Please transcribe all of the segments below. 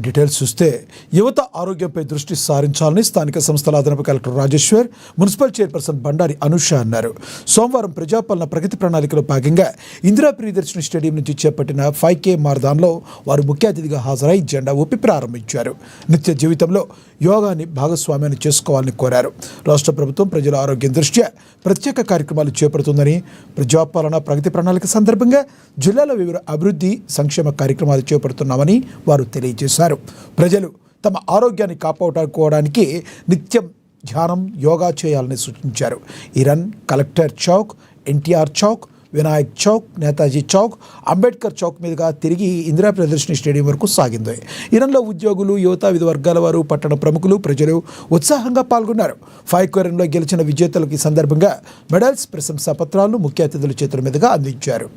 Details చూస్తే యువత ఆరోగ్యంపై దృష్టి సారించాలని స్థానిక సంస్థల అదనపు collector Rajeshwar, municipal chairperson Bandari Anusha అన్నారు. సోమవారం ప్రజాపాలన ప్రగతి ప్రణాళికలో భాగంగా ఇందిరా ప్రియదర్శిని స్టేడియం నుంచి చేపట్టిన 5K మారథాన్లో వారు ముఖ్య అతిథిగా హాజరై జెండా ఊపి ప్రారంభించారు. నిత్య జీవితంలో యోగాని భాగస్వామ్యాన్ని చేసుకోవాలని కోరారు. రాష్ట్ర ప్రభుత్వం ప్రజల ఆరోగ్యం దృష్ట్యా ప్రత్యేక కార్యక్రమాలు చేపడుతుందని, ప్రజాపాలన ప్రగతి ప్రణాళిక సందర్భంగా జిల్లాలో వివిధ అభివృద్ధి సంక్షేమ కార్యక్రమాలు చేపడుతున్నామని వారు తెలియజేశారు. ప్రజలు తమ ఆరోగ్యాన్ని కాపాడుకోవడానికి నిత్యం ధ్యానం, యోగా చేయాలని సూచించారు. ఈ రన్ కలెక్టర్ చౌక్, ఎన్టీఆర్ చౌక్, వినాయక్ చౌక్, నేతాజీ చౌక్, అంబేద్కర్ చౌక్ మీదుగా తిరిగి ఇందిరా ప్రియదర్శిని స్టేడియం వరకు సాగింది. ఈ రన్లో ఉద్యోగులు, యువత, వివిధ వర్గాల వారు, పట్టణ ప్రముఖులు, ప్రజలు ఉత్సాహంగా పాల్గొన్నారు. 5K రన్లో గెలిచిన విజేతలకు ఈ సందర్భంగా మెడల్స్, ప్రశంసా పత్రాలు ముఖ్య అతిథుల చేతుల మీదుగా అందించారు.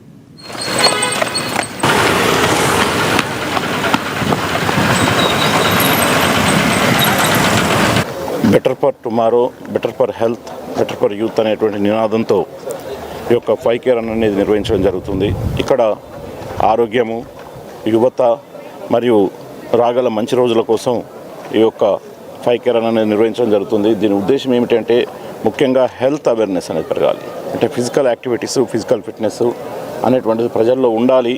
Better for tomorrow, better for health, better for youth అనేటువంటి నినాదంతో ఈ యొక్క 5K రన్ అనేది నిర్వహించడం జరుగుతుంది. ఇక్కడ ఆరోగ్యము, యువత మరియు రాగల మంచి రోజుల కోసం ఈ యొక్క 5K రన్ అనేది నిర్వహించడం జరుగుతుంది. దీని ఉద్దేశం ఏమిటంటే ముఖ్యంగా హెల్త్ అవేర్నెస్ అనేది పెరగాలి. అంటే ఫిజికల్ యాక్టివిటీస్, ఫిజికల్ ఫిట్నెస్ అనేటువంటిది ప్రజల్లో ఉండాలి.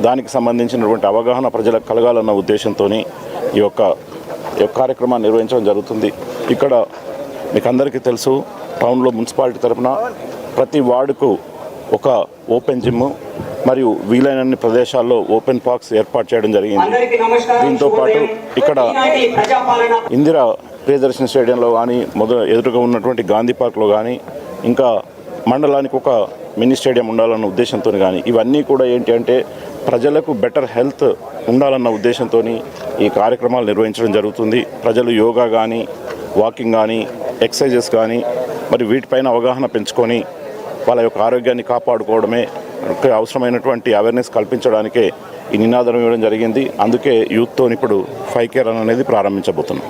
దానికి సంబంధించినటువంటి అవగాహన ప్రజలకు కలగాలన్న ఉద్దేశంతో ఈ యొక్క కార్యక్రమాన్ని నిర్వహించడం జరుగుతుంది. ఇక్కడ మీకు అందరికీ తెలుసు, టౌన్లో మున్సిపాలిటీ తరఫున ప్రతి వార్డుకు ఒక ఓపెన్ జిమ్ మరియు వీలైనన్ని ప్రదేశాల్లో ఓపెన్ పార్క్స్ ఏర్పాటు చేయడం జరిగింది. దీంతో పాటు ఇక్కడ ఇందిరా ప్రియదర్శిని స్టేడియంలో కానీ, ఎదురుగా ఉన్నటువంటి గాంధీ పార్క్లో కానీ, ఇంకా మండలానికి ఒక మినీ స్టేడియం ఉండాలన్న ఉద్దేశంతో కానీ, ఇవన్నీ కూడా ఏంటి అంటే ప్రజలకు బెటర్ హెల్త్ ఉండాలన్న ఉద్దేశంతో ఈ కార్యక్రమాలు నిర్వహించడం జరుగుతుంది. ప్రజలు యోగా కానీ, వాకింగ్ కానీ, ఎక్సర్సైజెస్ కానీ మరి వీటిపైన అవగాహన పెంచుకొని వాళ్ళ యొక్క ఆరోగ్యాన్ని కాపాడుకోవడమే అవసరమైనటువంటి అవేర్నెస్ కల్పించడానికే ఈ నినాదం ఇవ్వడం జరిగింది. అందుకే యూత్తో ఇప్పుడు 5K రన్ అనేది ప్రారంభించబోతున్నాం.